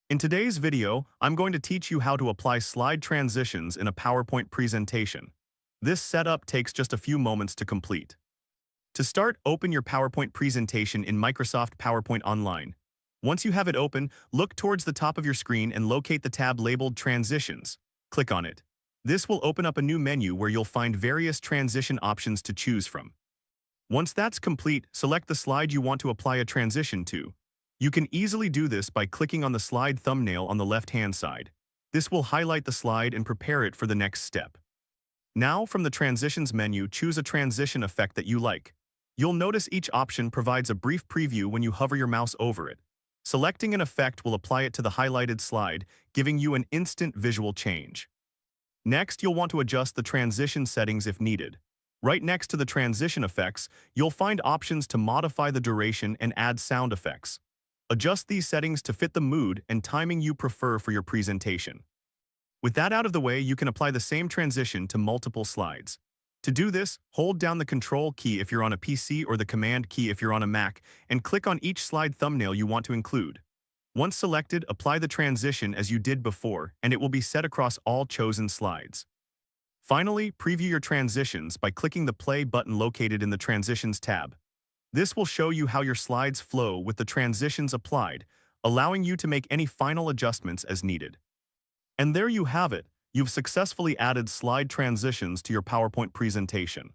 In today's video, I'm going to teach you how to apply slide transitions in a PowerPoint presentation. This setup takes just a few moments to complete. To start, open your PowerPoint presentation in Microsoft PowerPoint Online. Once you have it open, look towards the top of your screen and locate the tab labeled Transitions. Click on it. This will open up a new menu where you'll find various transition options to choose from. Once that's complete, select the slide you want to apply a transition to. You can easily do this by clicking on the slide thumbnail on the left-hand side. This will highlight the slide and prepare it for the next step. Now, from the Transitions menu, choose a transition effect that you like. You'll notice each option provides a brief preview when you hover your mouse over it. Selecting an effect will apply it to the highlighted slide, giving you an instant visual change. Next, you'll want to adjust the transition settings if needed. Right next to the transition effects, you'll find options to modify the duration and add sound effects. Adjust these settings to fit the mood and timing you prefer for your presentation. With that out of the way, you can apply the same transition to multiple slides. To do this, hold down the Control key if you're on a PC or the Command key if you're on a Mac, and click on each slide thumbnail you want to include. Once selected, apply the transition as you did before, and it will be set across all chosen slides. Finally, preview your transitions by clicking the Play button located in the Transitions tab. This will show you how your slides flow with the transitions applied, allowing you to make any final adjustments as needed. And there you have it. You've successfully added slide transitions to your PowerPoint presentation.